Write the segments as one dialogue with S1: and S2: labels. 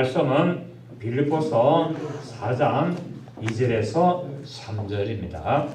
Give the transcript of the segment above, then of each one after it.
S1: 말씀은 빌립보서 4장 2절에서 3절입니다.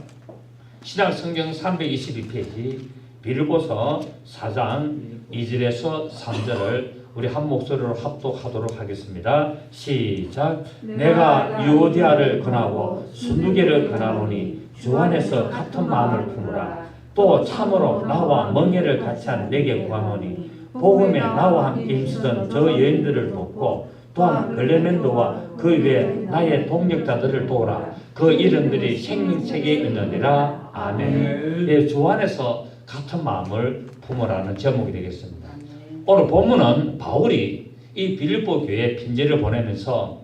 S1: 신약 성경 322페이지 빌립보서 4장 2절에서 3절을 우리 한 목소리로 합독하도록 하겠습니다. 시작. 내가 유오디아를 권하고 순두개를 권하노니 주 안에서 같은 마음을 품으라. 또 참으로 나와 멍에를 같이 한 내게 구하노니 복음에 나와 함께 힘쓰던 저 여인들을 돕고 또한 글레멘도와 그 외에 나의 동력자들을 도우라. 그 이름들이 생명책에 있느니라. 아멘. 예, 주 안에서 같은 마음을 품으라는 제목이 되겠습니다. 오늘 본문은 바울이 이 빌립보 교회에 편지를 보내면서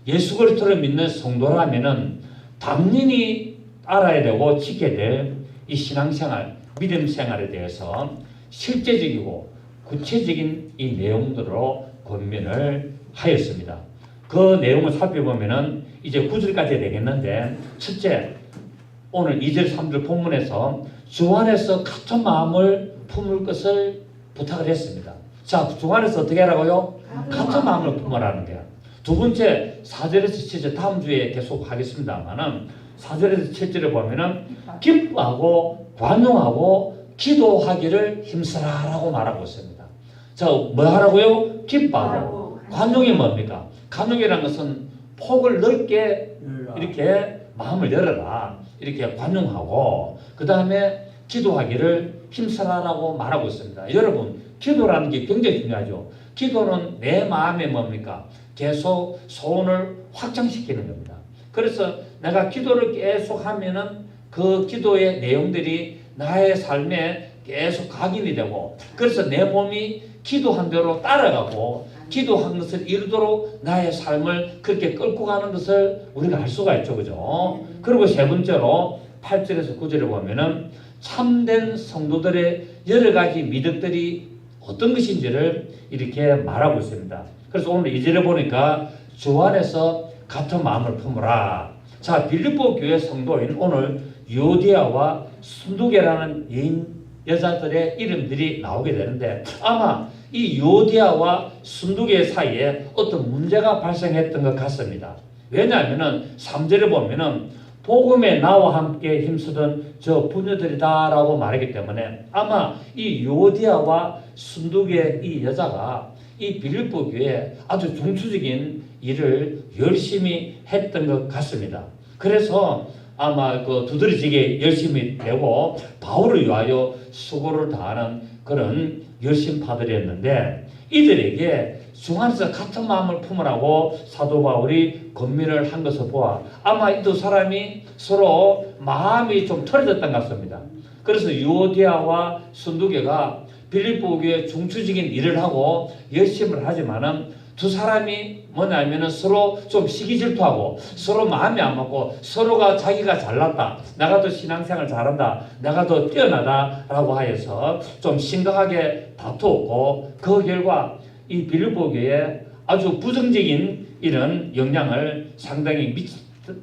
S1: 예수 그리스도를 믿는 성도라면은 당연히 알아야 되고 지켜야 될 이 신앙생활, 믿음 생활에 대해서 실제적이고 구체적인 이 내용들로 권면을 하였습니다. 그 내용을 살펴보면은 이제 9절까지 되겠는데, 첫째, 오늘 2절 3절 본문에서 주 안에서 같은 마음을 품을 것을 부탁을 했습니다. 자, 주 안에서 어떻게 하라고요? 같은 마음을 품으라는 거야. 두 번째, 4절에서 7절 다음 주에 계속 하겠습니다만은 4절에서 7절에 보면은 기뻐하고 관용하고 기도하기를 힘쓰라라고 말하고 있습니다. 자, 뭐 하라고요? 기뻐하고. 관용이 뭡니까? 관용이라는 것은 폭을 넓게 이렇게 마음을 열어라. 이렇게 관용하고, 그 다음에 기도하기를 힘쓰라라고 말하고 있습니다. 여러분, 기도라는 게 굉장히 중요하죠. 기도는 내 마음에 뭡니까? 계속 소원을 확장시키는 겁니다. 그래서 내가 기도를 계속 하면은 그 기도의 내용들이 나의 삶에 계속 각인이 되고, 그래서 내 몸이 기도한 대로 따라가고 기도한 것을 이루도록 나의 삶을 그렇게 끌고 가는 것을 우리가 알 수가 있죠. 그죠? 그리고 세 번째로 8절에서 9절에 보면은 참된 성도들의 여러 가지 미덕들이 어떤 것인지를 이렇게 말하고 있습니다. 그래서 오늘 2절에 보니까 주 안에서 같은 마음을 품으라. 자, 빌립보 교회 성도인 오늘 유오디아와 순두개라는 여자들의 이름들이 나오게 되는데, 아마 이 유오디아와 순두개 사이에 어떤 문제가 발생했던 것 같습니다. 왜냐하면은 3절에 보면은 복음에 나와 함께 힘쓰던 저 부녀들이다라고 말하기 때문에 아마 이 유오디아와 순두개 이 여자가 이 빌립보 교회에 아주 중추적인 일을 열심히 했던 것 같습니다. 그래서 아마 그 두드러지게 열심히 되고 바울을 위하여 수고를 다하는 그런 열심파들이었는데, 이들에게 주 안에서 같은 마음을 품으라고 사도 바울이 권면을 한 것을 보아 아마 이 두 사람이 서로 마음이 좀 틀어졌던 것 같습니다. 그래서 유오디아와 순두개가 빌립보 교회 중추적인 일을 하고 열심을 하지만은 두 사람이 뭐냐면은 서로 좀 시기질투하고 서로 마음이 안 맞고 서로가 자기가 잘났다, 내가 더 신앙생활 잘한다, 내가 더 뛰어나다 라고 하여서 좀 심각하게 다투었고, 그 결과 이 빌립보 교회에 아주 부정적인 이런 영향을 상당히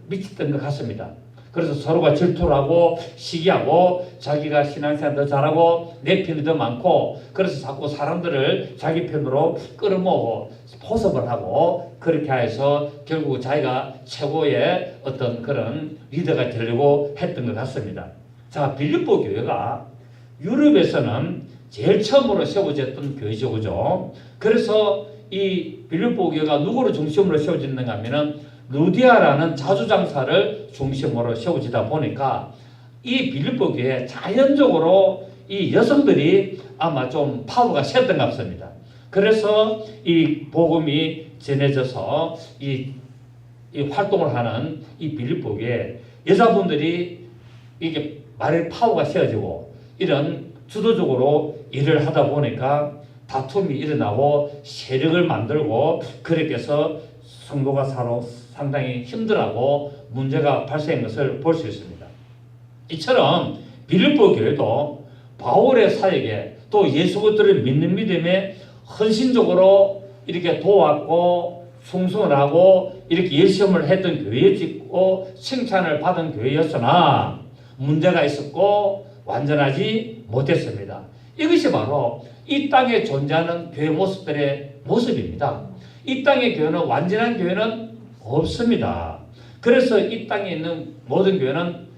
S1: 미쳤던 것 같습니다. 그래서 서로가 질투를 하고 시기하고 자기가 신앙생활 더 잘하고 내 편이 더 많고, 그래서 자꾸 사람들을 자기 편으로 끌어모으고 포섭을 하고, 그렇게 해서 결국 자기가 최고의 어떤 그런 리더가 되려고 했던 것 같습니다. 자, 빌립보 교회가 유럽에서는 제일 처음으로 세워졌던 교회죠. 그죠? 그래서 이 빌립보 교회가 누구를 중심으로 세워졌는가 하면은 루디아라는 자주장사를 중심으로 세워지다 보니까 이 빌립보 교회에 자연적으로 이 여성들이 아마 좀 파워가 셌던 것 같습니다. 그래서 이 복음이 전해져서 이 활동을 하는 이 빌립보 교회에 여자분들이 이게 말의 파워가 세워지고 이런 주도적으로 일을 하다 보니까 다툼이 일어나고 세력을 만들고, 그렇게 해서 성도가 서로 상당히 힘들어하고 문제가 발생한 것을 볼 수 있습니다. 이처럼 빌립보 교회도 바울의 사역에 또 예수 그리스도를 믿는 믿음에 헌신적으로 이렇게 도왔고 충성을 하고 이렇게 열심을 했던 교회였고 칭찬을 받은 교회였으나 문제가 있었고 완전하지 못했습니다. 이것이 바로 이 땅에 존재하는 교회 모습들의 모습입니다. 이 땅의 교회는 완전한 교회는 없습니다. 그래서 이 땅에 있는 모든 교회는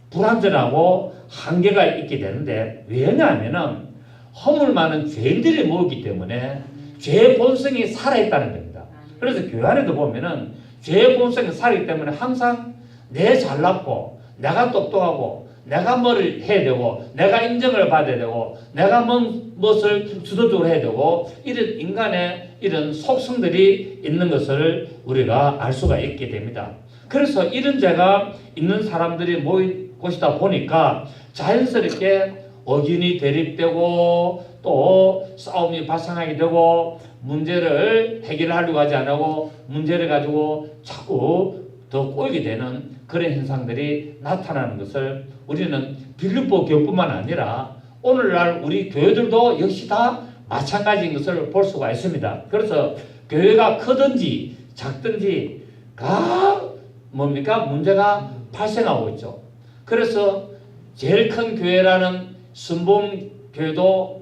S1: 불완전하고 한계가 있게 되는데, 왜냐하면 허물 많은 죄인들이 모이기 때문에 죄의 본성이 살아있다는 겁니다. 그래서 교회 안에도 보면은 죄의 본성이 살아있기 때문에 항상 내 잘났고 내가 똑똑하고 내가 뭐를 해야 되고 내가 인정을 받아야 되고 내가 무엇을 주도적으로 해야 되고, 이런 인간의 이런 속성들이 있는 것을 우리가 알 수가 있게 됩니다. 그래서 이런 죄가 있는 사람들이 모인 곳이다 보니까 자연스럽게 의견이 대립되고 또 싸움이 발생하게 되고, 문제를 해결하려고 하지 않고 문제를 가지고 자꾸 더 꼬이게 되는 그런 현상들이 나타나는 것을 우리는 빌립보 교회뿐만 아니라 오늘날 우리 교회들도 역시 다 마찬가지인 것을 볼 수가 있습니다. 그래서 교회가 크든지 작든지 다 문제가 발생하고 있죠. 그래서 제일 큰 교회라는 순복음교회도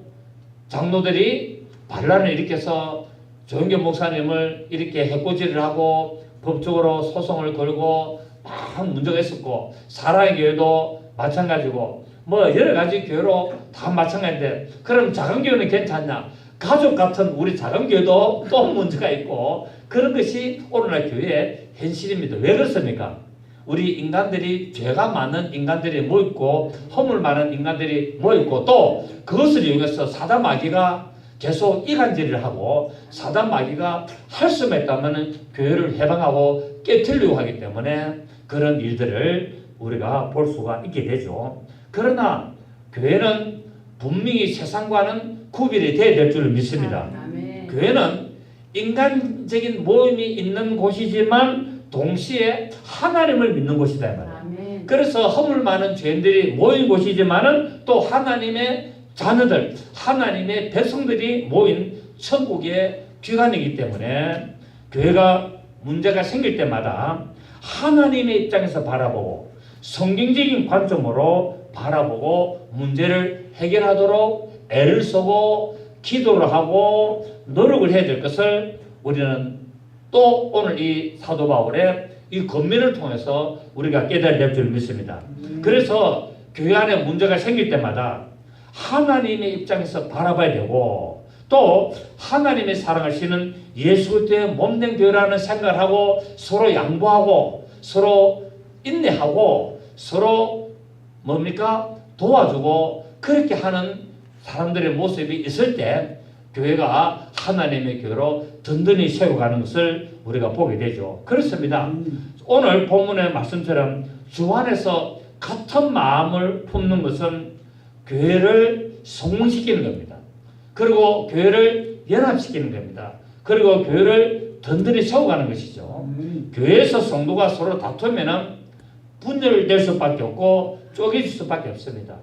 S1: 장로들이 반란을 일으켜서 조영교 목사님을 이렇게 해코지를 하고 법적으로 소송을 걸고 막 문제가 있었고, 사랑의 교회도 마찬가지고 여러 가지 교회로 다 마찬가지인데, 그럼 작은 교회는 괜찮냐? 가족 같은 우리 작은 교회도 또 문제가 있고, 그런 것이 오늘날 교회의 현실입니다. 왜 그렇습니까? 우리 인간들이 죄가 많은 인간들이 모였고 허물 많은 인간들이 모였고, 또 그것을 이용해서 사단 마귀가 계속 이간질을 하고 사단 마귀가 할 수만 있다면 교회를 해방하고 깨트리려고 하기 때문에 그런 일들을 우리가 볼 수가 있게 되죠. 그러나 교회는 분명히 세상과는 구별이 돼야 될 줄 믿습니다. 교회는 인간적인 모임이 있는 곳이지만 동시에 하나님을 믿는 곳이다 이 말이에요. 그래서 허물 많은 죄인들이 모인 곳이지만은 또 하나님의 자녀들, 하나님의 백성들이 모인 천국의 기관이기 때문에 교회가 문제가 생길 때마다 하나님의 입장에서 바라보고 성경적인 관점으로 바라보고 문제를 해결하도록 애를 쓰고 기도를 하고 노력을 해야 될 것을 우리는 또 오늘 이 사도 바울의 이 권면을 통해서 우리가 깨달아야 될 줄 믿습니다. 그래서 교회 안에 문제가 생길 때마다 하나님의 입장에서 바라봐야 되고, 또 하나님의 사랑하시는 예수 그리스도의 몸된 교회라는 생각을 하고 서로 양보하고 서로 인내하고 서로 도와주고 그렇게 하는 사람들의 모습이 있을 때 교회가 하나님의 교회로 든든히 세워가는 것을 우리가 보게 되죠. 그렇습니다. 오늘 본문의 말씀처럼 주 안에서 같은 마음을 품는 것은 교회를 성공시키는 겁니다. 그리고 교회를 연합시키는 겁니다. 그리고 교회를 든든히 세워가는 것이죠. 교회에서 성도가 서로 다투면 분열될 수밖에 없고 쪼개질 수밖에 없습니다.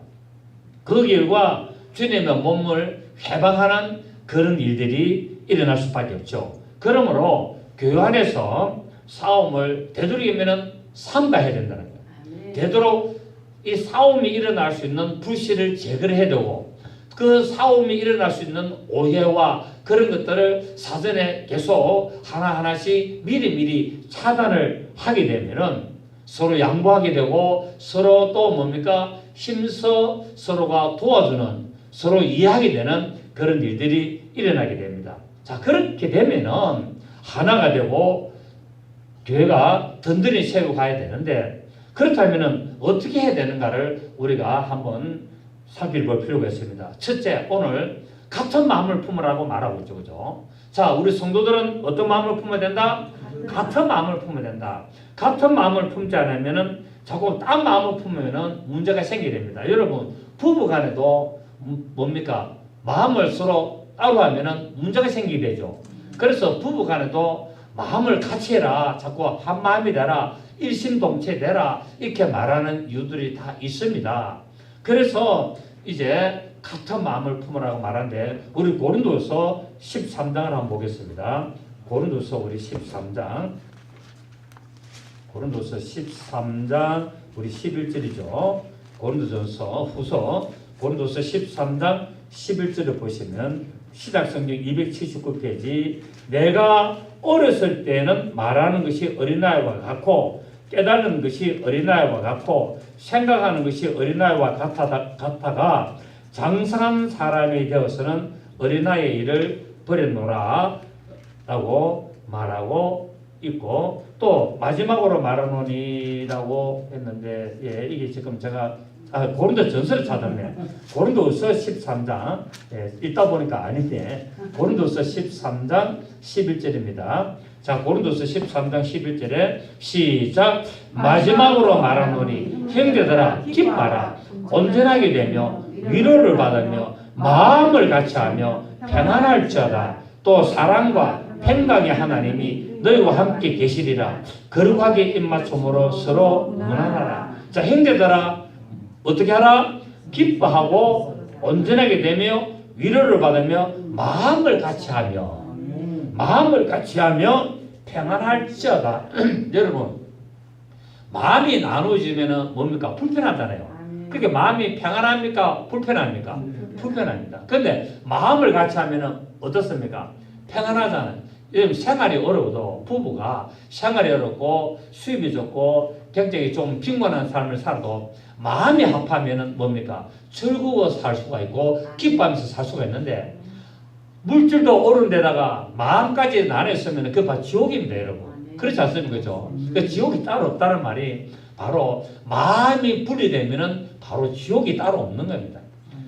S1: 그 결과 주님의 몸을 해방하는 그런 일들이 일어날 수밖에 없죠. 그러므로 교회 안에서 싸움을 되도록이면 삼가해야 된다는 거예요. 되도록 이 싸움이 일어날 수 있는 불씨를 제거를 해야 되고, 그 싸움이 일어날 수 있는 오해와 그런 것들을 사전에 계속 하나하나씩 미리미리 차단을 하게 되면은 서로 양보하게 되고 서로 또 힘써 서로가 도와주는, 서로 이해하게 되는 그런 일들이 일어나게 됩니다. 자, 그렇게 되면은 하나가 되고 교회가 든든히 세우고 가야 되는데, 그렇다면은 어떻게 해야 되는가를 우리가 한번 살펴볼 필요가 있습니다. 첫째, 오늘 같은 마음을 품으라고 말하고 있죠. 그죠? 자, 우리 성도들은 어떤 마음을 품어야 된다? 같은 마음을 품어야 된다. 같은 마음을 품지 않으면은 자꾸 딴 마음을 품으면은 문제가 생기게 됩니다. 여러분, 부부 간에도 마음을 서로 따로 하면은 문제가 생기게 되죠. 그래서 부부 간에도 마음을 같이 해라. 자꾸 한 마음이 되라. 일심동체 되라. 이렇게 말하는 이유들이 다 있습니다. 그래서 이제 같은 마음을 품으라고 말하는데, 우리 고린도서 13장을 한번 보겠습니다. 고린도서 우리 13장. 고린도서 13장 우리 11절이죠. 고린도전서 후서 고린도서 13장 11절을 보시면 신약성경 279페이지. 내가 어렸을 때는 말하는 것이 어린아이와 같고 깨닫는 것이 어린아이와 같고 생각하는 것이 어린아이와 같다가 장성한 사람이 되어서는 어린아이의 일을 버렸노라 라고 말하고 있고, 또 마지막으로 말하노니라고 했는데, 예, 이게 지금 제가 고린도 전서를 찾았네. 고린도서 13장, 예, 읽다 보니까 아닌데 고린도서 13장 11절입니다. 자, 고린도서 13장 11절에 시작. 마지막으로 말하노니 형제들아 기뻐하라. 온전하게 되며 위로를 받으며 마음을 같이하며 평안할지어다. 또 사랑과 평강의 하나님이 너희와 함께 계시리라. 거룩하게 입맞춤으로 서로 문안하라. 자, 형제들아 어떻게 하라? 기뻐하고 온전하게 되며 위로를 받으며 마음을 같이하며 평안할지어다. 여러분, 마음이 나누어지면 뭡니까? 불편하잖아요. 그게 마음이 평안합니까? 불편합니까? 불편합니다. 근데 마음을 같이 하면 어떻습니까? 평안하잖아요. 생활이 어려워도 부부가 생활이 어렵고 수입이 적고 굉장히 좀 빈곤한 삶을 살아도 마음이 합하면은 뭡니까? 즐거워서 살 수가 있고 기뻐하면서 살 수가 있는데, 물질도 오른 데다가 마음까지 나눴으면 그거 지옥입니다, 여러분. 그렇지 않습니까? 그죠? 그 지옥이 따로 없다는 말이 바로 마음이 분리되면은 바로 지옥이 따로 없는 겁니다.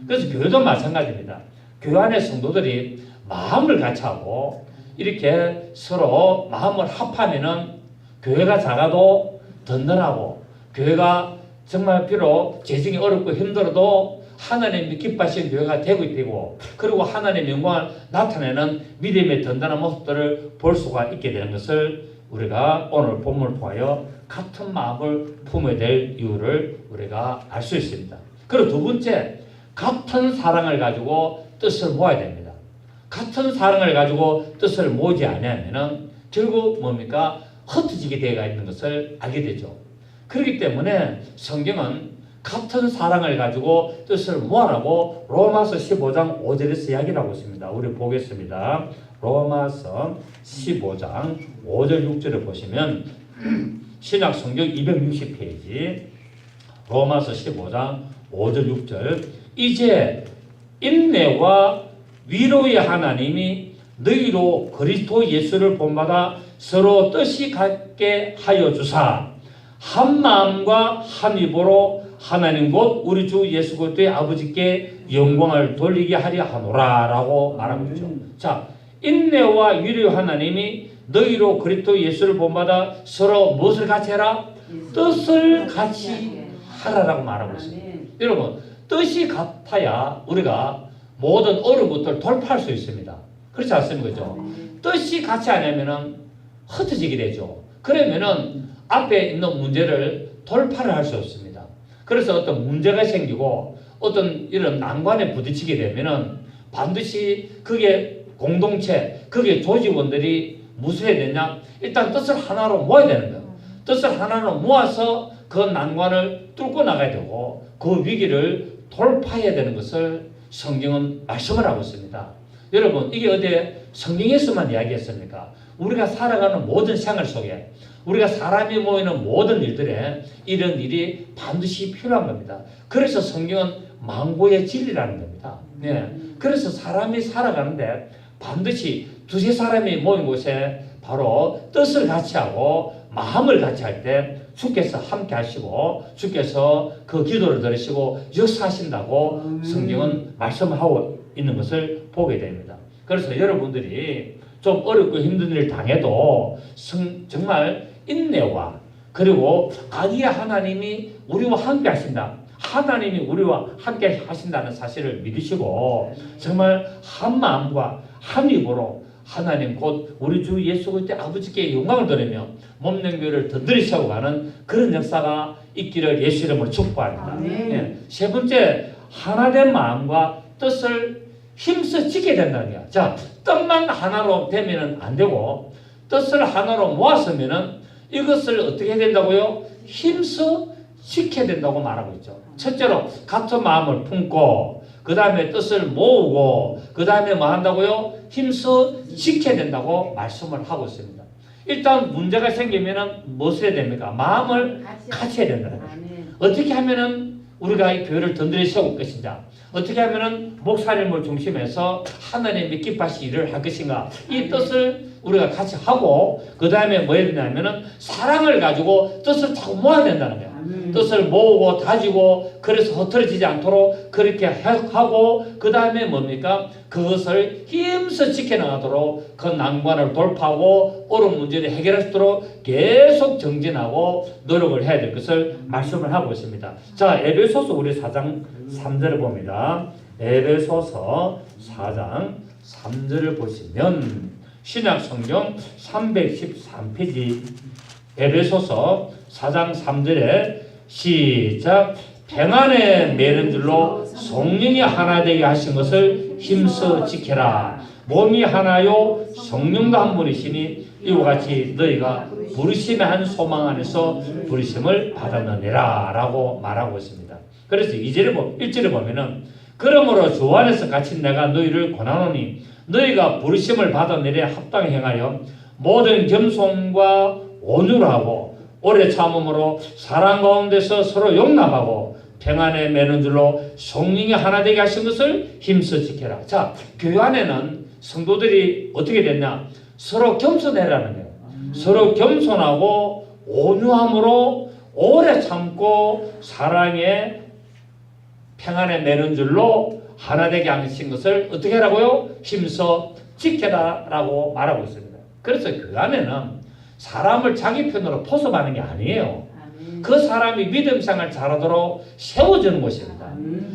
S1: 그래서 교회도 마찬가지입니다. 교회 안에 성도들이 마음을 같이 하고 이렇게 서로 마음을 합하면은 교회가 작아도 든든하고, 교회가 정말 비록 재정이 어렵고 힘들어도 하나님이 기뻐하시는 교회가 되고, 그리고 하나님의 영광을 나타내는 믿음의 든든한 모습들을 볼 수가 있게 되는 것을 우리가 오늘 본문을 통하여 같은 마음을 품어야 될 이유를 우리가 알 수 있습니다. 그리고 두 번째, 같은 사랑을 가지고 뜻을 모아야 됩니다. 같은 사랑을 가지고 뜻을 모으지 않으면 결국 뭡니까? 흩어지게 되어 있는 것을 알게 되죠. 그렇기 때문에 성경은 같은 사랑을 가지고 뜻을 모아라고 로마서 15장 5절에서 이야기를 하고 있습니다. 우리 보겠습니다. 로마서 15장 5절 6절을 보시면 신약 성경 260페이지 로마서 15장 5절 6절. 이제 인내와 위로의 하나님이 너희로 그리스도 예수를 본받아 서로 뜻이 같게 하여 주사 한 마음과 한 입으로 하나님 곧 우리 주 예수 그리스도의 아버지께 영광을 돌리게 하려 하노라 라고 말하고 있죠. 자, 인내와 위로의 하나님이 너희로 그리스도 예수를 본받아 서로 무엇을 같이 해라? 뜻을 같이 하라라고 말하고 있습니다. 여러분, 뜻이 같아야 우리가 모든 어려운 것들을 돌파할 수 있습니다. 그렇지 않습니까? 그죠? 뜻이 같이 하냐면은 흩어지게 되죠. 그러면은 앞에 있는 문제를 돌파를 할 수 없습니다. 그래서 어떤 문제가 생기고 어떤 이런 난관에 부딪히게 되면은 반드시 그게 공동체, 그게 조직원들이 무슨 해야 되냐? 일단 뜻을 하나로 모아야 되는 거예요. 뜻을 하나로 모아서 그 난관을 뚫고 나가야 되고 그 위기를 돌파해야 되는 것을 성경은 말씀을 하고 있습니다. 여러분, 이게 어디 성경에서만 이야기했습니까? 우리가 살아가는 모든 생활 속에 우리가 사람이 모이는 모든 일들에 이런 일이 반드시 필요한 겁니다. 그래서 성경은 만고의 진리라는 겁니다. 네. 그래서 사람이 살아가는데 반드시 두세 사람이 모인 곳에 바로 뜻을 같이 하고 마음을 같이 할 때 주께서 함께 하시고 주께서 그 기도를 들으시고 역사하신다고 성경은 말씀하고 있는 것을 보게 됩니다. 그래서 여러분들이 좀 어렵고 힘든 일을 당해도 정말 인내와 그리고 아기의 하나님이 우리와 함께 하신다. 하나님이 우리와 함께 하신다는 사실을 믿으시고 정말 한 마음과 한 입으로 하나님 곧 우리 주 예수 그리스도의 아버지께 영광을 돌리며 몸된 교회를 든든히 세워가는 그런 역사가 있기를 예수 이름으로 축복합니다. 네. 세 번째, 하나된 마음과 뜻을 힘써 지켜야 된다는 거야. 자, 뜻만 하나로 되면 안 되고 뜻을 하나로 모았으면 이것을 어떻게 해야 된다고요? 힘써 지켜야 된다고 말하고 있죠. 첫째로 같은 마음을 품고 그 다음에 뜻을 모으고 그 다음에 뭐 한다고요? 힘써 지켜야 된다고 말씀을 하고 있습니다. 일단 문제가 생기면은 무엇을 해야 됩니까? 마음을 같이 해야 된다는 거죠. 어떻게 하면은 우리가 이 교회를 든든히 세울 것인가? 어떻게 하면은 목사님을 중심해서 하나님의 기뻐하시 일을 할 것인가? 이 뜻을 우리가 같이 하고 그 다음에 뭐 해야 되냐면은 사랑을 가지고 뜻을 자꾸 모아야 된다는 거예요. 뜻을 모으고 다지고 그래서 흐트러지지 않도록 그렇게 하고 그 다음에 뭡니까? 그것을 힘써 지켜나가도록 그 난관을 돌파하고 어려운 문제를 해결할 수 있도록 계속 정진하고 노력을 해야 될 것을 말씀을 하고 있습니다. 자, 에베소서 우리 4장 3절을 봅니다. 에베소서 4장 3절을 보시면 신약성경 313페이지 에베소서 4장 3절에 시작. 평안에 매는 줄로 성령이 하나 되게 하신 것을 힘써 지켜라. 몸이 하나요 성령도 한 분이시니 이와 같이 너희가 부르심의 한 소망 안에서 부르심을 받았느니라 라고 말하고 있습니다. 그래서 1절에 보면은 그러므로 주 안에서 갇힌 내가 너희를 권하노니 너희가 부르심을 받았느니라 합당히 행하여 모든 겸손과 온유로 하고 오래 참음으로 사랑 가운데서 서로 용납하고 평안에 매는 줄로 성령이 하나 되게 하신 것을 힘써 지켜라. 자, 교회 안에는 성도들이 어떻게 됐냐? 서로 겸손해라는 거예요. 서로 겸손하고 온유함으로 오래 참고 사랑에 평안에 매는 줄로 하나 되게 하신 것을 어떻게 하라고요? 힘써 지켜라 라고 말하고 있습니다. 그래서 그 안에는 사람을 자기 편으로 포섭하는 게 아니에요. 그 사람이 믿음생활 잘하도록 세워주는 것입니다.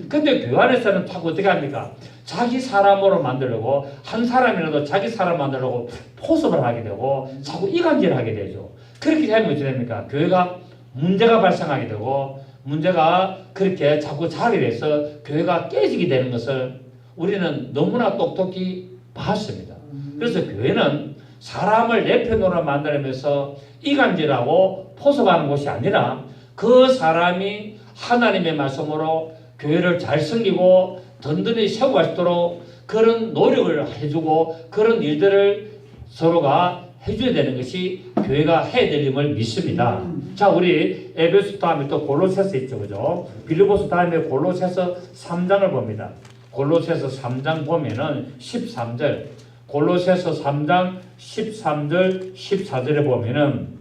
S1: 근데 교회 안에서는 자꾸 어떻게 합니까? 자기 사람으로 만들려고 한 사람이라도 자기 사람 만들려고 포섭을 하게 되고 자꾸 이간질을 하게 되죠. 그렇게 되면 어떻게 됩니까? 교회가 문제가 발생하게 되고 문제가 그렇게 자꾸 자라게 돼서 교회가 깨지게 되는 것을 우리는 너무나 똑똑히 봤습니다. 그래서 교회는 사람을 내 편으로 만들면서 이간질하고 포섭하는 곳이 아니라 그 사람이 하나님의 말씀으로 교회를 잘 섬기고 든든히 세워갈 수 있도록 그런 노력을 해주고 그런 일들을 서로가 해줘야 되는 것이 교회가 해야 될 일임을 믿습니다. 자, 우리 에베소 다음에 또 골로새서 있죠, 그죠? 빌립보서 다음에 골로새서 3장을 봅니다. 골로새서 3장 보면은 13절, 골로새서 3장 13절, 14절에 보면은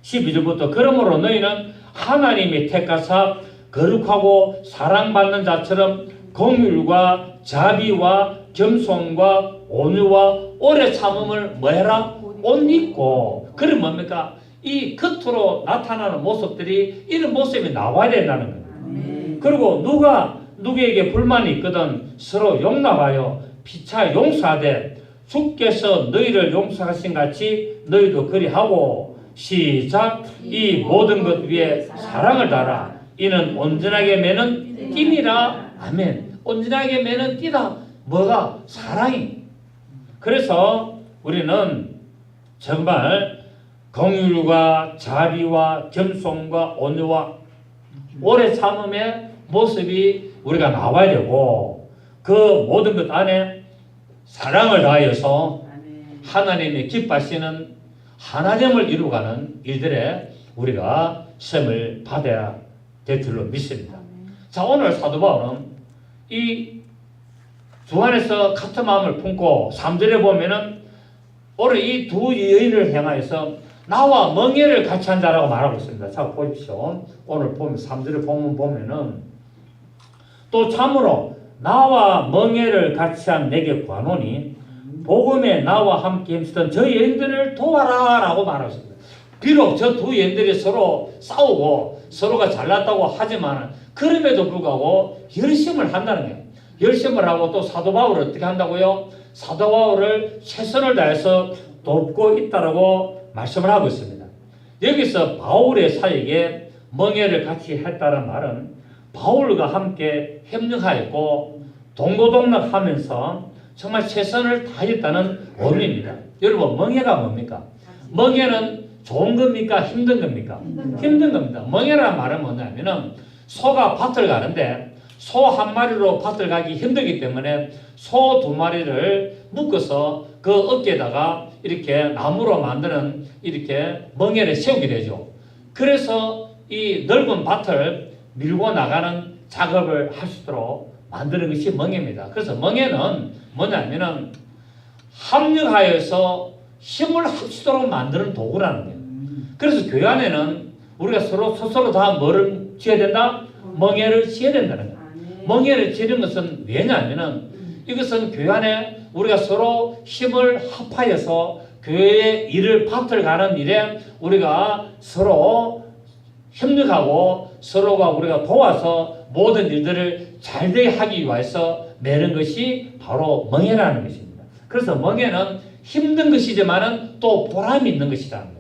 S1: 12절부터 그러므로 너희는 하나님이 택하사 거룩하고 사랑받는 자처럼 긍휼과 자비와 겸손과 온유와 오래 참음을 뭐해라? 옷 입고. 그럼 뭡니까? 이 겉으로 나타나는 모습들이 이런 모습이 나와야 된다는 거예요. 그리고 누가 누구에게 불만이 있거든 서로 용납하여 피차 용서하되 주께서 너희를 용서하신 같이 너희도 그리하고. 시작. 이 모든 것 위에 사랑을 달아. 이는 온전하게 매는 띠니라. 아멘. 온전하게 매는 띠다. 뭐가? 사랑이. 그래서 우리는 정말 긍휼과 자비와 겸손과 온유와 오래 참음의 모습이 우리가 나와야 되고 그 모든 것 안에 사랑을 다하여서 하나님의 기뻐하시는 하나됨을 이루어가는 일들에 우리가 시험을 받아야 될 줄로 믿습니다. 자, 오늘 사도 바울은 이 주 안에서 같은 마음을 품고 3절에 보면은 오늘 이 두 여인을 향하여서 나와 멍에를 같이 한 자라고 말하고 있습니다. 자, 보십시오. 오늘 보면 3절에 보면은 또 참으로 나와 멍에를 같이 한 내게 구하노니 복음에 나와 함께 힘쓰던 저 여인들을 도와라 라고 말하고 있습니다. 비록 저 두 여인들이 서로 싸우고 서로가 잘났다고 하지만 그럼에도 불구하고 열심을 한다는 거예요. 열심을 하고 또 사도 바울을 어떻게 한다고요? 사도 바울을 최선을 다해서 돕고 있다라고 말씀을 하고 있습니다. 여기서 바울의 사역에 멍에를 같이 했다는 말은 바울과 함께 협력하였고 동고동락하면서 정말 최선을 다했다는 의미입니다. 여러분, 멍에가 뭡니까? 멍에는 좋은 겁니까? 힘든 겁니까? 힘든 겁니다. 멍해라는 말은 뭐냐면은 소가 밭을 가는데 소 한 마리로 밭을 가기 힘들기 때문에 소 두 마리를 묶어서 그 어깨에다가 이렇게 나무로 만드는 이렇게 멍에를 세우게 되죠. 그래서 이 넓은 밭을 밀고 나가는 작업을 할 수 있도록 만드는 것이 멍에입니다. 그래서 멍에는 뭐냐면은 합력하여서 힘을 합치도록 만드는 도구라는 거예요. 그래서 교회 안에는 우리가 서로 다 뭐를 지어야 된다? 멍에를 지어야 된다는 거예요. 멍에를 지는 것은 왜냐하면은 이것은 교회 안에 우리가 서로 힘을 합하여서 교회의 일을 밭을 가는 일에 우리가 서로 협력하고 서로가 우리가 도와서 모든 일들을 잘되게 하기 위해서 매는 것이 바로 멍에라는 것입니다. 그래서 멍에는 힘든 것이지만은 또 보람이 있는 것이라는 거예요.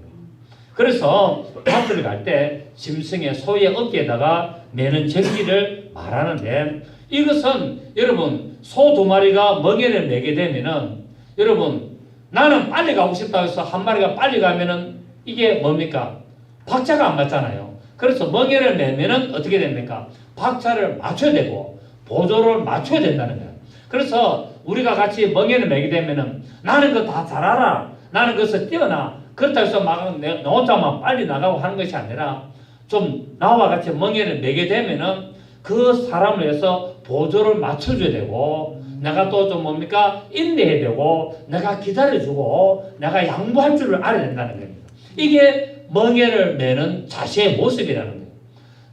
S1: 그래서 밭을 갈 때 짐승의 소의 어깨에다가 매는 전기를 말하는데 이것은 여러분 소 두 마리가 멍에를 매게 되면은 여러분 나는 빨리 가고 싶다고 해서 한 마리가 빨리 가면은 이게 뭡니까? 박자가 안 맞잖아요. 그래서 멍에를 매면은 어떻게 됩니까? 박자를 맞춰야 되고 보조를 맞춰야 된다는 거예요. 그래서 우리가 같이 멍에를 매게 되면은 나는 그거 다 잘 알아. 나는 그것을 뛰어나. 그렇다고 해서 막 나 혼자만 빨리 나가고 하는 것이 아니라 좀 나와 같이 멍에를 매게 되면은 그 사람을 위해서 보조를 맞춰줘야 되고 내가 또 좀 뭡니까? 인내해야 되고 내가 기다려주고 내가 양보할 줄을 알아야 된다는 겁니다. 이게 멍에를 매는 자세의 모습이라는 거예요.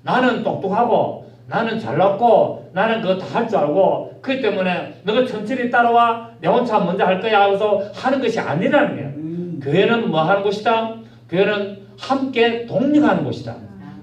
S1: 나는 똑똑하고 나는 잘났고 나는 그거 다 할 줄 알고 그렇기 때문에 너가 천천히 따라와 내 혼자 먼저 할 거야 하고서 하는 것이 아니라는 거예요. 교회는 뭐 하는 곳이다? 교회는 함께 독립하는 곳이다.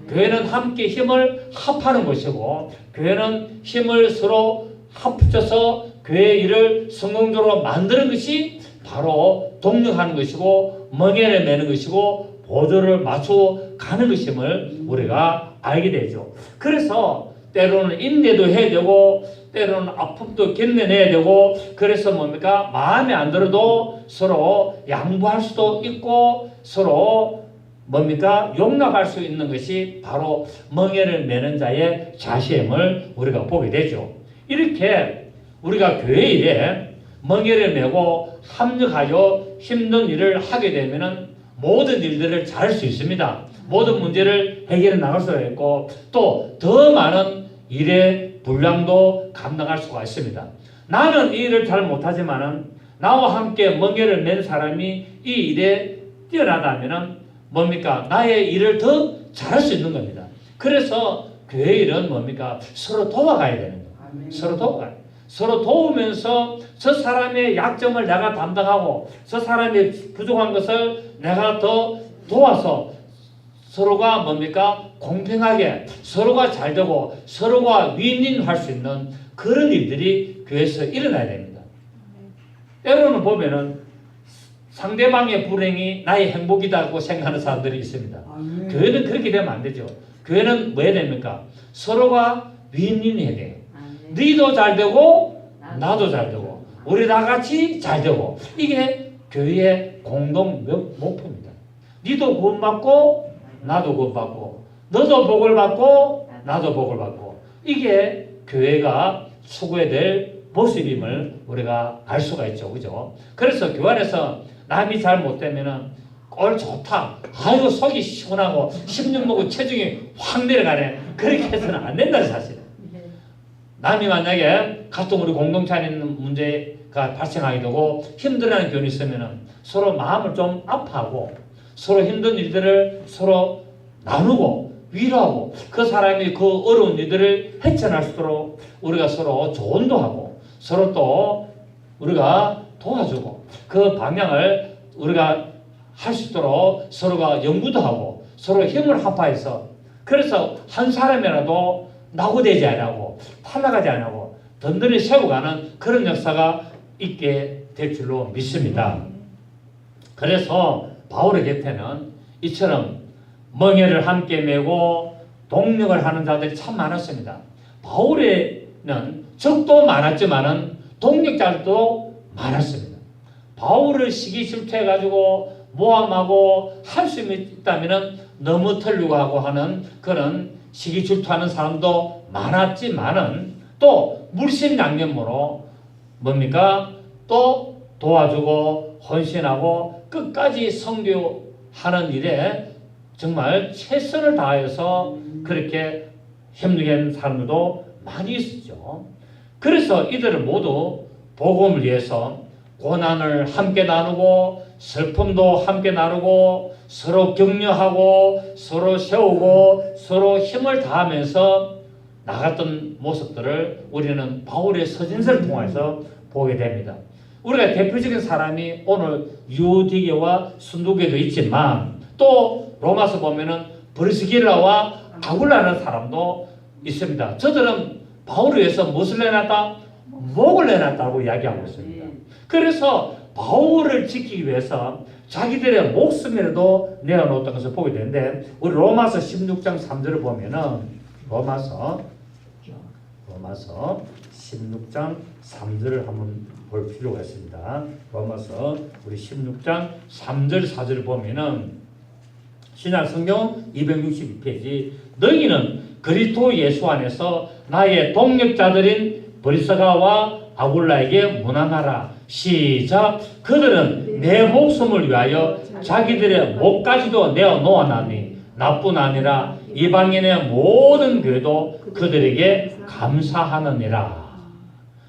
S1: 교회는 함께 힘을 합하는 곳이고 교회는 힘을 서로 합쳐서 교회의 일을 성공적으로 만드는 것이 바로 독립하는 것이고 멍에를 매는 것이고 보조를 맞추어 가는 것임을 우리가 알게 되죠. 그래서 때로는 인내도 해야 되고 때로는 아픔도 견뎌내야 되고 그래서 뭡니까? 마음에 안 들어도 서로 양보할 수도 있고 서로 뭡니까? 용납할 수 있는 것이 바로 멍에를 매는 자의 자세임을 우리가 보게 되죠. 이렇게 우리가 교회 일에 멍에를 메고 합력하여 힘든 일을 하게 되면은 모든 일들을 잘할 수 있습니다. 모든 문제를 해결해 나갈 수가 있고 또 더 많은 일의 분량도 감당할 수가 있습니다. 나는 이 일을 잘 못하지만은 나와 함께 멍에를 맨 사람이 이 일에 뛰어나다면은 뭡니까? 나의 일을 더 잘할 수 있는 겁니다. 그래서 교회 일은 뭡니까? 서로 도와가야 되는 거예요. 서로 도와가요. 서로 도우면서 저 사람의 약점을 내가 담당하고 저 사람의 부족한 것을 내가 더 도와서 서로가 뭡니까? 공평하게 서로가 잘 되고 서로가 윈윈할 수 있는 그런 일들이 교회에서 일어나야 됩니다. 때로는 보면은 상대방의 불행이 나의 행복이라고 생각하는 사람들이 있습니다. 교회는 그렇게 되면 안 되죠. 교회는 뭐 해야 됩니까? 서로가 윈윈해야 돼요. 너도 잘 되고 나도 잘 되고 우리 다 같이 잘 되고 이게 교회의 공동 목표입니다. 너도 구원받고 나도 구원받고 너도 복을 받고 나도 복을 받고 이게 교회가 추구해야 될 모습임을 우리가 알 수가 있죠. 그죠? 그래서 교회 안에서 남이 잘 못되면은 꼴 좋다. 아이고 속이 시원하고 16먹고 체중이 확 내려가네. 그렇게 해서는 안 된다는 사실은. 남이 만약에 같은 우리 공동체 안에 있는 문제가 발생하게 되고 힘들어하는 교훈이 있으면은 서로 마음을 좀 아파하고 서로 힘든 일들을 서로 나누고 위로하고 그 사람이 그 어려운 일들을 헤쳐날 수 있도록 우리가 서로 조언도 하고 서로 또 우리가 도와주고 그 방향을 우리가 할 수 있도록 서로가 연구도 하고 서로 힘을 합하여서 그래서 한 사람이라도 낙오되지 않고 탈락하지 않고 든든히 세워가는 그런 역사가 있게 될 줄로 믿습니다. 그래서 바울의 곁에는 이처럼 멍에를 함께 메고 동력을 하는 자들이 참 많았습니다. 바울에는 적도 많았지만은 동력자들도 많았습니다. 바울을 시기 질투해가지고 모함하고 할 수 있다면 너무 털려고 하고 하는 그런 시기 질투하는 사람도 많았지만은 또 물심양면으로 뭡니까? 또 도와주고 헌신하고 끝까지 선교하는 일에 정말 최선을 다해서 그렇게 협력한 사람들도 많이 있었죠. 그래서 이들을 모두 복음을 위해서 고난을 함께 나누고 슬픔도 함께 나누고 서로 격려하고 서로 세우고 서로 힘을 다하면서 나갔던 모습들을 우리는 바울의 서신서를 통해서 보게 됩니다. 우리가 대표적인 사람이 오늘 유디게와 순두게도 있지만 또 로마서 보면은 브리스길라와 아굴라라는 사람도 있습니다. 저들은 바울을 위해서 무엇을 내놨다? 목을 내놨다고 이야기하고 있습니다. 그래서 바울을 지키기 위해서 자기들의 목숨이라도 내어놓았던 것을 보게 되는데 우리 로마서 16장 3절을 보면은 로마서 16장 3절을 한번 볼 필요가 있습니다. 로마서 우리 16장 3절 4절을 보면은 신약성경 262페이지 너희는 그리스도 예수 안에서 나의 동역자들인 브리스가와 아굴라에게 문안하라. 시작. 그들은 내 목숨을 위하여 자기들의 목까지도 내어놓았나니 나뿐 아니라 이방인의 모든 교회도 그들에게 감사하느니라.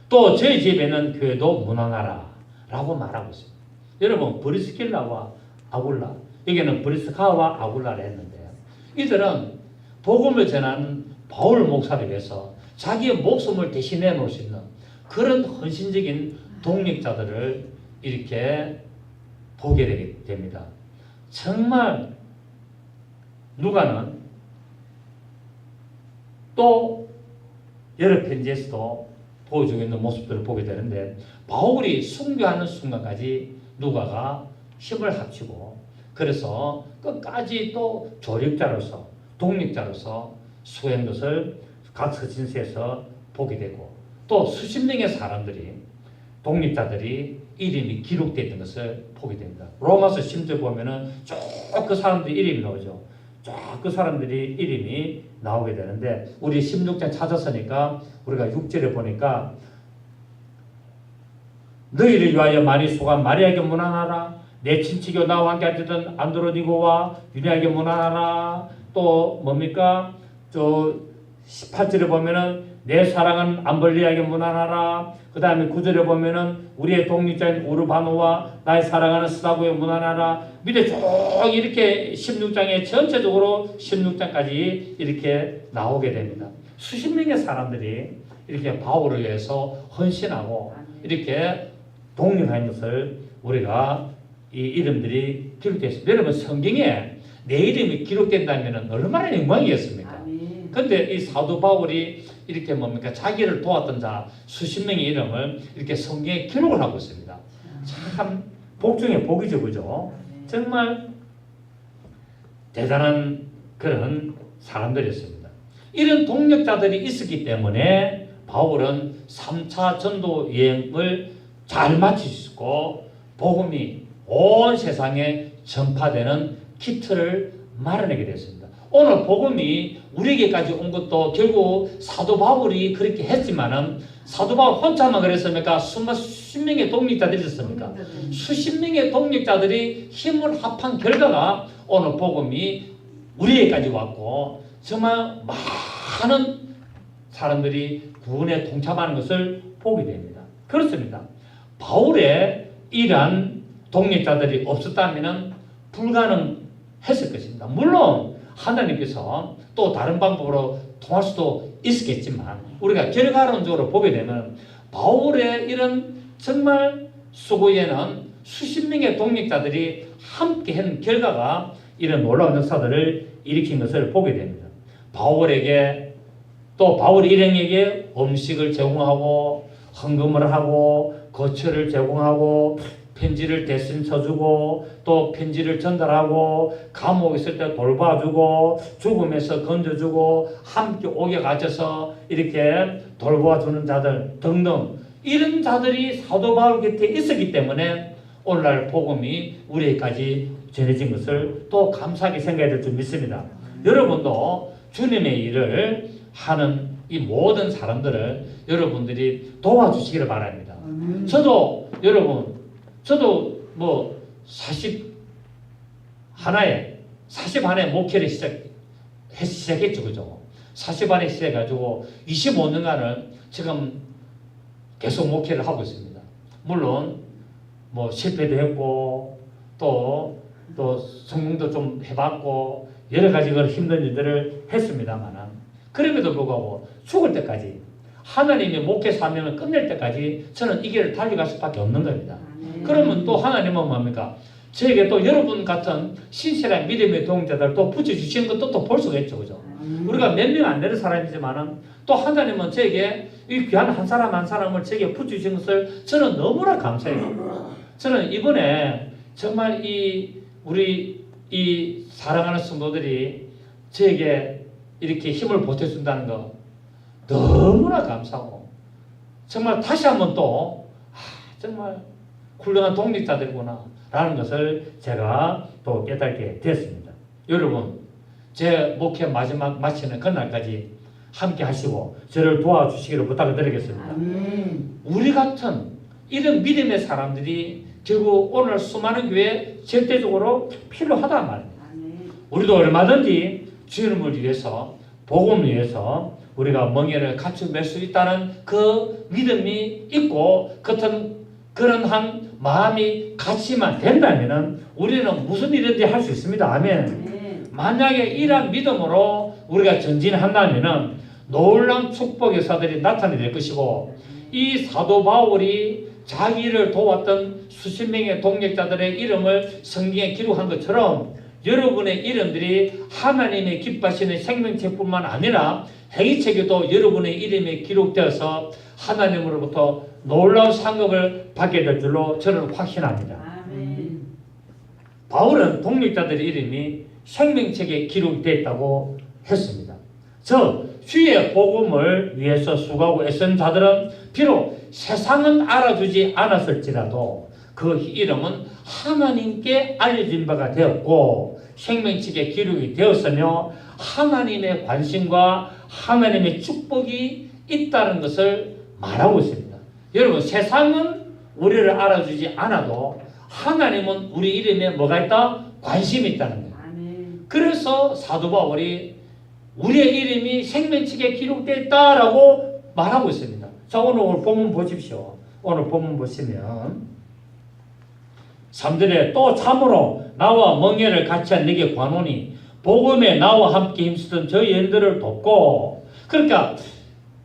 S1: 또 저희 집에는 교회도 문안하라 라고 말하고 있습니다. 여러분 브리스길라와 아굴라, 여기는 브리스가와 아굴라를 했는데요. 이들은 복음을 전하는 바울 목사를 위해서 자기의 목숨을 대신해 놓을 수 있는 그런 헌신적인 독립자들을 이렇게 보게 되게 됩니다. 정말 누가는 또 여러 편지에서도 보여주고 있는 모습들을 보게 되는데 바울이 순교하는 순간까지 누가가 힘을 합치고 그래서 끝까지 또 조력자로서 독립자로서 수행한 것을 각 서신서에서 보게 되고 또 수십 명의 사람들이 독립자들이 이름이 기록되어 있는 것을 보게 됩니다. 로마서 10절 보면은 쭉 그 사람들이 이름이 나오죠. 쭉 그 사람들이 이름이 나오게 되는데 우리 16장 찾았으니까 우리가 6절에 보니까 너희를 위하여 많이 속한 마리아에게 문안하라. 내 친치교 나와 함께 하던 안드로니고와 유니아에게 문안하라. 또 뭡니까? 저 18절에 보면은 내 사랑은 암블리아에게 문안하라. 그 다음에 9절에 보면은 우리의 독립자인 우르바노와 나의 사랑하는 스다고에 문안하라. 밑에 쭉 이렇게 16장에 전체적으로 16장까지 이렇게 나오게 됩니다. 수십 명의 사람들이 이렇게 바울을 위해서 헌신하고 이렇게 독립한 것을 우리가 이 이름들이 기록되어 있습니다. 여러분 성경에 내 이름이 기록된다면 얼마나 영광이겠습니까? 근데 이 사도 바울이 이렇게 뭡니까? 자기를 도왔던 자 수십 명의 이름을 이렇게 성경에 기록을 하고 있습니다. 참 복 중에 복이죠, 그죠? 정말 대단한 그런 사람들이었습니다. 이런 동력자들이 있었기 때문에 바울은 3차 전도 여행을 잘 마칠 수 있고 복음이 온 세상에 전파되는 키트를 마련하게 됐습니다. 오늘 복음이 우리에게까지 온 것도 결국 사도 바울이 그렇게 했지만은 사도 바울 혼자만 그랬습니까? 수십 명의 독립자들이 있었습니까? 수십 명의 독립자들이 힘을 합한 결과가 오늘 복음이 우리에게까지 왔고 정말 많은 사람들이 구원에 동참하는 것을 보게 됩니다. 그렇습니다. 바울의 이러한 독립자들이 없었다면 불가능했을 것입니다. 물론 하나님께서 또 다른 방법으로 통할 수도 있었겠지만 우리가 결과론적으로 보게 되면 바울의 이런 정말 수고에는 수십 명의 독립자들이 함께한 결과가 이런 놀라운 역사들을 일으킨 것을 보게 됩니다. 바울에게 또 바울 일행에게 음식을 제공하고 헌금을 하고 거처를 제공하고 편지를 대신 써주고 또 편지를 전달하고 감옥에 있을 때 돌봐주고 죽음에서 건져주고 함께 옥에 갇혀서 이렇게 돌봐주는 자들 등등 이런 자들이 사도 바울 곁에 있었기 때문에 오늘날 복음이 우리에게까지 전해진 것을 또 감사하게 생각해야 될 줄 믿습니다. 여러분도 주님의 일을 하는 이 모든 사람들을 여러분들이 도와주시기를 바랍니다. 저도 여러분, 저도 뭐 40한에 목회를 시작했죠. 그죠? 40한에 시작해가지고 25년간을 지금 계속 목회를 하고 있습니다. 물론 뭐 실패도 했고 또 성공도 좀 해봤고 여러 가지 힘든 일들을 했습니다만 그럼에도 불구하고 죽을 때까지 하나님의 목회 사명을 끝낼 때까지 저는 이 길을 달려갈 수밖에 없는 겁니다. 그러면 또 하나님은 뭡니까? 저에게 또 여러분 같은 신실한 믿음의 동자들 또 붙여주시는 것도 또 볼 수가 있죠. 그죠? 우리가 몇 명 안 되는 사람이지만은 또 하나님은 저에게 이 귀한 한 사람 한 사람을 저에게 붙여주신 것을 저는 너무나 감사해요. 저는 이번에 정말 우리 사랑하는 성도들이 저에게 이렇게 힘을 보태준다는 거 너무나 감사하고 정말 다시 한번 또 정말 훌륭한 독립자들이구나 라는 것을 제가 또 깨닫게 되었습니다. 여러분, 제 목회 마지막 마치는 그날까지 함께 하시고 저를 도와주시기를 부탁드리겠습니다. 우리 같은 이런 믿음의 사람들이 결국 오늘 수많은 교회에 절대적으로 필요하단 말입니다. 우리도 얼마든지 주님을 위해서 복음을 위해서 우리가 멍에를 같이 맬 수 있다는 그 믿음이 있고 그런 한 마음이 같이만 된다면 우리는 무슨 일이든지 할 수 있습니다. 아멘. 만약에 이러한 믿음으로 우리가 전진한다면 놀라운 축복의 사들이 나타날 것이고 이 사도 바울이 자기를 도왔던 수십 명의 동력자들의 이름을 성경에 기록한 것처럼 여러분의 이름들이 하나님의 기뻐하시는 생명책뿐만 아니라 행위책에도 여러분의 이름이 기록되어서 하나님으로부터 놀라운 상급을 받게 될 줄로 저는 확신합니다. 아멘. 바울은 동력자들의 이름이 생명책에 기록되어 있다고 했습니다. 주의 복음을 위해서 수고하고 애쓴 자들은 비록 세상은 알아주지 않았을지라도 그 이름은 하나님께 알려진 바가 되었고 생명책에 기록이 되었으며 하나님의 관심과 하나님의 축복이 있다는 것을 말하고 있습니다. 여러분, 세상은 우리를 알아주지 않아도 하나님은 우리 이름에 뭐가 있다? 관심이 있다는 거예요. 그래서 사도 바울이 우리의 이름이 생명책에 기록되어 있다라고 말하고 있습니다. 자, 오늘 본문 보십시오. 오늘 본문 보시면 3절에 또 참으로 나와 멍에를 같이 한 네게 관오니 복음에 나와 함께 힘쓰던 저희 영들을 돕고, 그러니까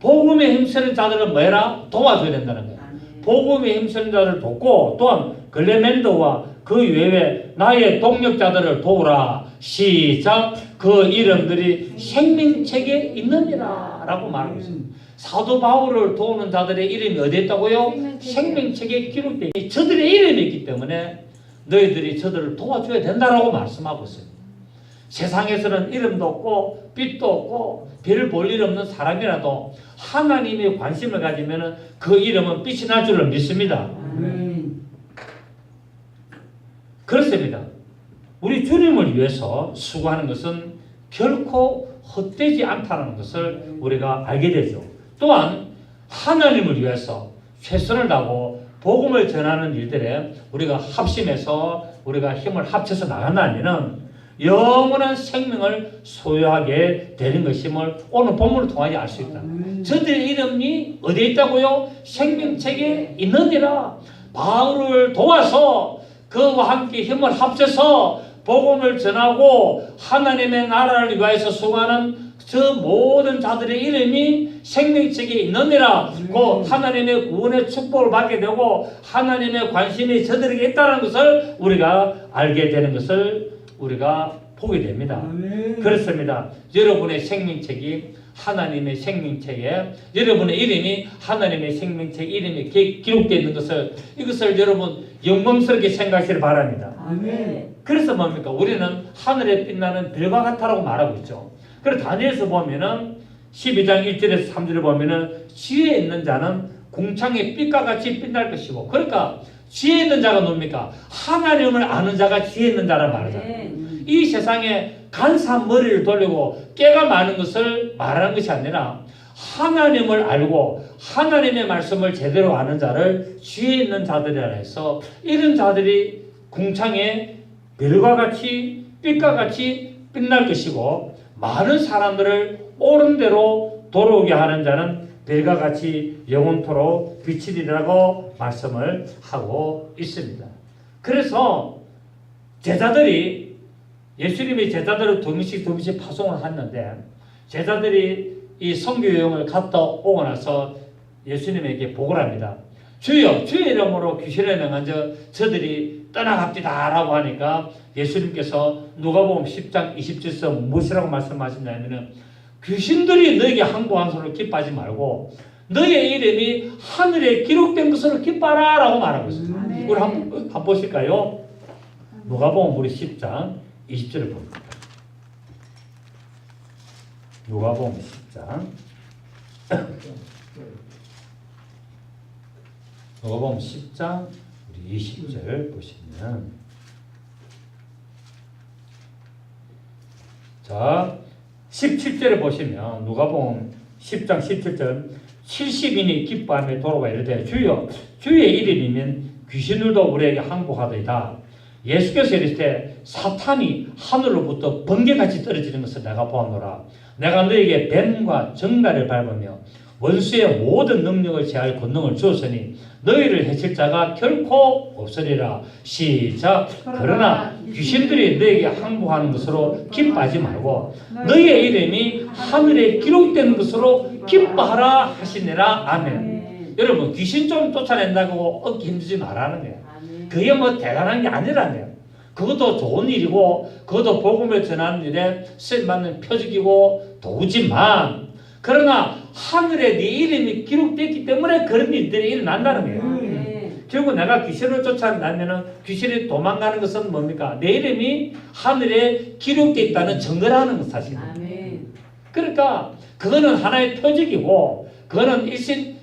S1: 복음에 힘쓰는 자들은 뭐해라? 도와줘야 된다는 거예요. 복음에 힘쓰는 자들을 돕고 또한 글레멘더와 그 외에 나의 동력자들을 도우라. 시작. 그 이름들이 생명책에 있느니라 라고 말하고 있습니다. 사도 바울을 도우는 자들의 이름이 어디에 있다고요? 생명책에 기록되어 있습니다. 저들의 이름이 있기 때문에 너희들이 저들을 도와줘야 된다라고 말씀하고 있습니다. 세상에서는 이름도 없고 빛도 없고 별을 볼 일 없는 사람이라도 하나님의 관심을 가지면 그 이름은 빛이 날 줄을 믿습니다. 그렇습니다. 우리 주님을 위해서 수고하는 것은 결코 헛되지 않다는 것을 우리가 알게 되죠. 또한 하나님을 위해서 최선을 다하고 복음을 전하는 일들에 우리가 합심해서 우리가 힘을 합쳐서 나간다면 영원한 생명을 소유하게 되는 것임을 오늘 본문을 통하여 알 수 있다. 저들의 이름이 어디에 있다고요? 생명책에 있느니라. 바울을 도와서 그와 함께 힘을 합쳐서 복음을 전하고 하나님의 나라를 위하여서 수고하는 저 모든 자들의 이름이 생명책에 있느니라. 곧 하나님의 구원의 축복을 받게 되고 하나님의 관심이 저들에게 있다는 것을 우리가 알게 되는 것을 우리가 보게 됩니다. 그렇습니다. 여러분의 생명책이 하나님의 생명책에 여러분의 이름이 하나님의 생명책 이름에 기록되어 있는 것을 이것을 여러분 영광스럽게 생각하시길 바랍니다. 그래서 뭡니까? 우리는 하늘에 빛나는 별과 같다라고 말하고 있죠. 그래서 다니엘서 보면은 12장 1절에서 3절에 보면은 지혜에 있는 자는 궁창의 빛과 같이 빛날 것이고, 그러니까 지혜 있는 자가 뭡니까? 하나님을 아는 자가 지혜 있는 자란 말이잖아요. 이 세상에 간사한 머리를 돌리고 깨가 많은 것을 말하는 것이 아니라 하나님을 알고 하나님의 말씀을 제대로 아는 자를 지혜 있는 자들이라 해서 이런 자들이 궁창에 별과 같이 빛과 같이 빛날 것이고 많은 사람들을 옳은 대로 돌아오게 하는 자는 별과 같이 영원토록 빛이리라고 말씀을 하고 있습니다. 그래서 제자들이 예수님이 제자들을 두 명씩 파송을 했는데 제자들이 이 선교 여행을 갔다 오고 나서 예수님에게 보고를 합니다. 주여, 주의 이름으로 귀신을 명한 저들이 떠나갑디다 라고 하니까 예수님께서 누가복음 10장 27절 무엇이라고 말씀하셨냐면 귀신들이 너에게 항복한 소리를 기뻐하지 말고 너의 이름이 하늘에 기록된 것으로 기뻐하라 라고 말하고 있습니다. 우리 한번 보실까요? 누가복음 우리 10장 20절을 봅니다. 누가복음 10장 누가복음 10장 우리 20절 보시면 자 17절에 보시면 누가복음 10장 17절 70인이 기뻐하며 돌아와 이르되 주여 주의 이름이면 귀신들도 우리에게 항복하더이다. 예수께서 이르시되 사탄이 하늘로부터 번개같이 떨어지는 것을 내가 보았노라. 내가 너에게 뱀과 정갈을 밟으며 원수의 모든 능력을 제할 권능을 주었으니 너희를 해칠 자가 결코 없으리라. 시작. 그러나 귀신들이 너에게 항복하는 것으로 기뻐하지 말고 너희의 이름이 하늘에 기록된 것으로 기뻐하라 하시니라. 아멘. 여러분 귀신 좀 쫓아낸다고 얻기 힘들지 말라는 거예요. 그게 뭐 대단한 게 아니라며. 그것도 좋은 일이고 그것도 복음을 전하는 일에 쓰임받는 표적이고 도구지만 그러나 하늘에 네 이름이 기록되었기 때문에 그런 일들이 일어난다는 거예요. 결국 내가 귀신을 쫓아낸다면 귀신이 도망가는 것은 뭡니까? 내 이름이 하늘에 기록되어 있다는 증거를 하는 것 사실입니다. 그러니까 그거는 하나의 표적이고 그거는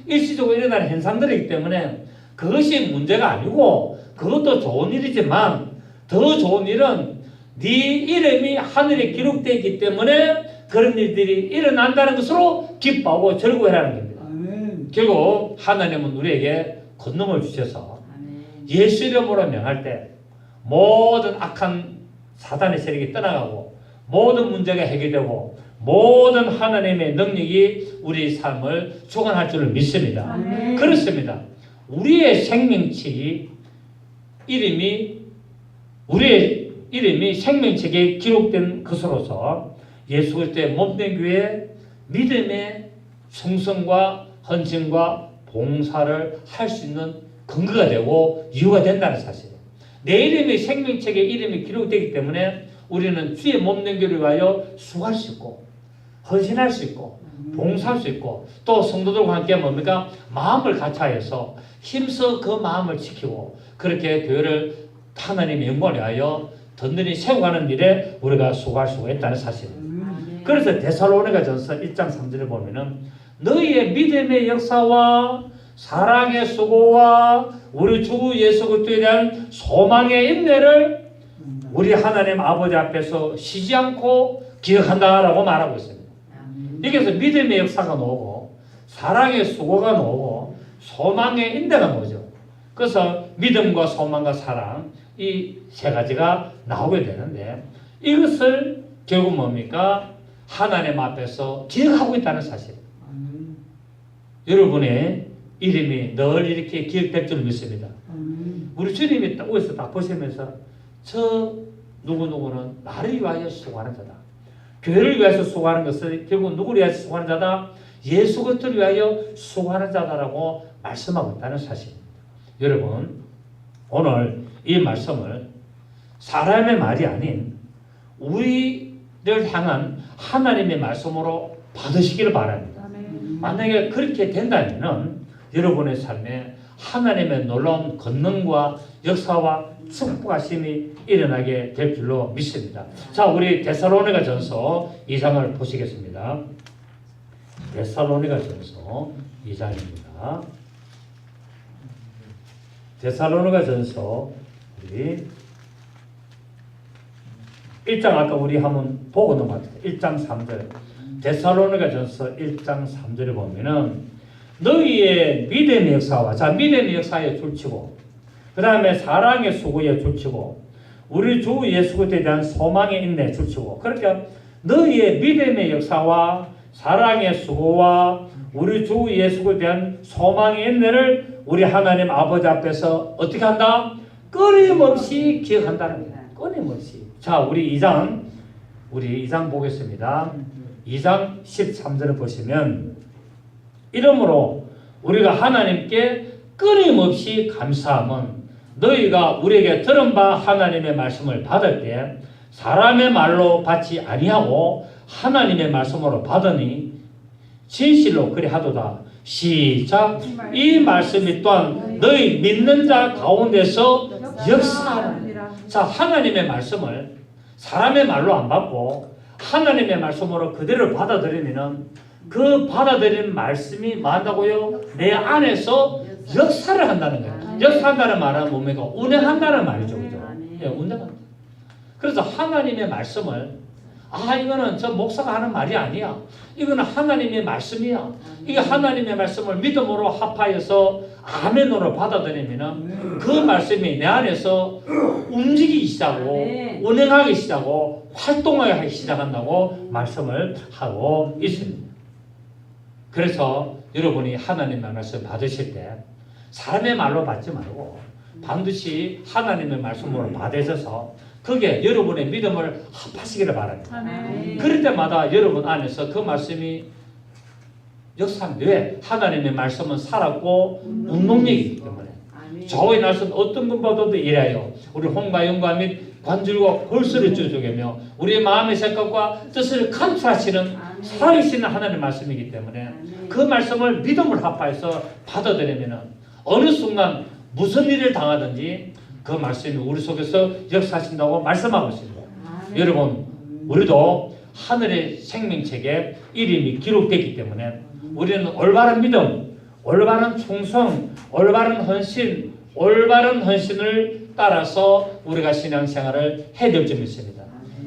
S1: 일시적으로 일어나는 현상들이기 때문에 그것이 문제가 아니고 그것도 좋은 일이지만 더 좋은 일은 네 이름이 하늘에 기록되어 있기 때문에 그런 일들이 일어난다는 것으로 기뻐하고 즐거워하라는 겁니다. 아멘. 결국 하나님은 우리에게 권능을 주셔서 아멘. 예수 이름으로 명할 때 모든 악한 사단의 세력이 떠나가고 모든 문제가 해결되고 모든 하나님의 능력이 우리 삶을 주관할 줄을 믿습니다. 아멘. 그렇습니다. 우리의 생명치 우리의 이름이 생명책에 기록된 것으로서 예수 그리스도의 몸된 교회에 믿음의 충성과 헌신과 봉사를 할 수 있는 근거가 되고 이유가 된다는 사실이에요. 내 이름이 생명책에 이름이 기록되기 때문에 우리는 주의 몸된 교회를 위하여 수고할 수 있고 헌신할 수 있고 봉사할 수 있고 또 성도들과 함께 뭡니까? 마음을 같이하여서 힘써 그 마음을 지키고 그렇게 교회를 하나님의 영광을 위하여 든든히 세워가는 일에 우리가 수고할 수가 있다는 사실입니다. 그래서 데살로니가전서 1장 3절에 보면은 너희의 믿음의 역사와 사랑의 수고와 우리 주 예수 그리스도에 대한 소망의 인내를 우리 하나님 아버지 앞에서 쉬지 않고 기억한다라고 말하고 있습니다. 여기서 믿음의 역사가 나오고 사랑의 수고가 나오고 소망의 인내가 나오죠. 그래서 믿음과 소망과 사랑 이 세 가지가 나오게 되는데 이것을 결국 뭡니까? 하나님 앞에서 기억하고 있다는 사실. 여러분의 이름이 늘 이렇게 기억될 줄 믿습니다. 우리 주님이 어디서 딱 보시면서 저 누구누구는 나를 위하여 수고하는 자다. 교회를 위해서 수고하는 것은 결국 누구를 위해서 수고하는 자다? 예수 그리스도를 위하여 수고하는 자다라고 말씀하고 있다는 사실입니다. 여러분 오늘 이 말씀을 사람의 말이 아닌 우리를 향한 하나님의 말씀으로 받으시기를 바랍니다. 만약에 그렇게 된다면 여러분의 삶에 하나님의 놀라운 권능과 역사와 축복하심이 일어나게 될 줄로 믿습니다. 자, 우리 데살로니가전서 2장을 보시겠습니다. 데살로니가전서 2장입니다. 데살로니가전서 우리 1장 아까 우리 한번 보고 넘어갔죠. 1장 3절. 데살로니가전서 1장 3절에 보면은 너희의 믿음의 역사와 자 믿음의 역사에 줄치고 그 다음에 사랑의 수고에 줄치고 우리 주 예수 그리스도에 대한 소망의 인내에 줄치고 그러니까 너희의 믿음의 역사와 사랑의 수고와 우리 주 예수 그리스도에 대한 소망의 인내를 우리 하나님 아버지 앞에서 어떻게 한다? 끊임없이 기억한다는 거예요. 끊임없이. 자, 우리 2장 보겠습니다. 2장 13절을 보시면 이러므로 우리가 하나님께 끊임없이 감사함은 너희가 우리에게 들은 바 하나님의 말씀을 받을 때 사람의 말로 받지 아니하고 하나님의 말씀으로 받으니 진실로 그리 하도다. 시작. 이 말씀이 또한 너희 믿는 자 가운데서 역사하라. 자, 하나님의 말씀을 사람의 말로 안 받고 하나님의 말씀으로 그대로 받아들이면은 그 받아들인 말씀이 뭐한다고요? 내 안에서 역사를 한다는 거예요. 역사한다는 말은 뭡니까? 운행한다는 말이죠. 그죠? 예, 운행한다. 그래서 하나님의 말씀을 이거는 저 목사가 하는 말이 아니야. 이거는 하나님의 말씀이야. 이게 하나님의 말씀을 믿음으로 합하여서 아멘으로 받아들이면 그 말씀이 내 안에서 움직이기 시작하고 운행하기 시작하고 활동하기 시작한다고 말씀을 하고 있습니다. 그래서 여러분이 하나님의 말씀 받으실 때 사람의 말로 받지 말고 반드시 하나님의 말씀으로 받으셔서 그게 여러분의 믿음을 합하시기를 바랍니다. 그럴 때마다 여러분 안에서 그 말씀이 역사합니다. 왜? 하나님의 말씀은 살았고 운동력이기 때문에 좌우의 날선 어떤 것보다도 이래요. 우리 홍마영과 및 관절과 골수를 쪼개며 우리의 마음의 생각과 뜻을 감찰하시는 살아계시는 하나님의 말씀이기 때문에 그 말씀을 믿음을 합하여서 받아들이면 어느 순간 무슨 일을 당하든지 그 말씀이 우리 속에서 역사하신다고 말씀하고 있습니다. 여러분 우리도 하늘의 생명책에 이름이 기록되기 때문에 우리는 올바른 믿음, 올바른 충성, 올바른 헌신, 올바른 헌신을 따라서 우리가 신앙생활을 해야 될 줄 믿습니다.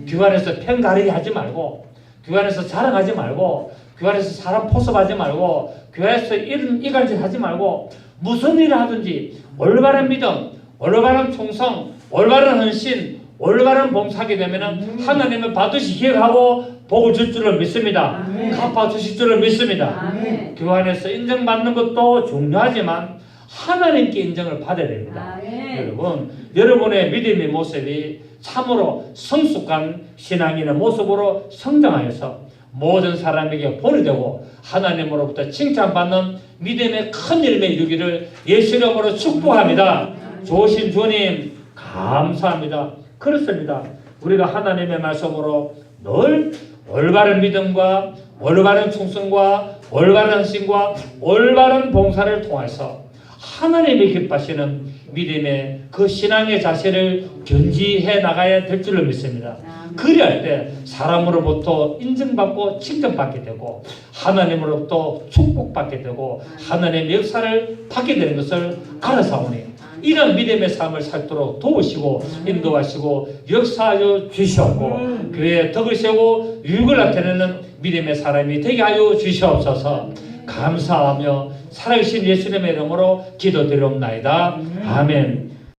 S1: 교회 안에서 편가르기 하지 말고 교회 안에서 자랑하지 말고 교회 안에서 사람 포섭하지 말고 교회에서 이간질 하지 말고 무슨 일을 하든지 올바른 믿음, 올바른 충성, 올바른 헌신, 올바른 봉사하게 되면 하나님을 반드시 기억하고 복을 줄 줄을 믿습니다. 갚아주실 줄을 믿습니다. 교회 안에서 인정받는 것도 중요하지만 하나님께 인정을 받아야 됩니다. 여러분, 여러분의 믿음의 모습이 참으로 성숙한 신앙인의 모습으로 성장하여서 모든 사람에게 본이 되고 하나님으로부터 칭찬받는 믿음의 큰 열매 이루기를 예수 이름으로 축복합니다. 좋으신 주님 감사합니다. 그렇습니다. 우리가 하나님의 말씀으로 늘 올바른 믿음과 올바른 충성과 올바른 헌신과 올바른 봉사를 통해서 하나님이 기뻐하시는 믿음의 그 신앙의 자세를 견지해 나가야 될 줄로 믿습니다. 그리할 때 사람으로부터 인정받고 칭찬받게 되고 하나님으로부터 축복받게 되고 하나님의 역사를 받게 되는 것을 알아사오니 이런 믿음의 삶을 살도록 도우시고 인도하시고 역사하여 주시옵고 교회에 덕을 세우고 유익을 나타내는 믿음의 사람이 되게 하여 주시옵소서. 감사하며 살아계신 예수님의 이름으로 기도드리옵나이다. 아멘.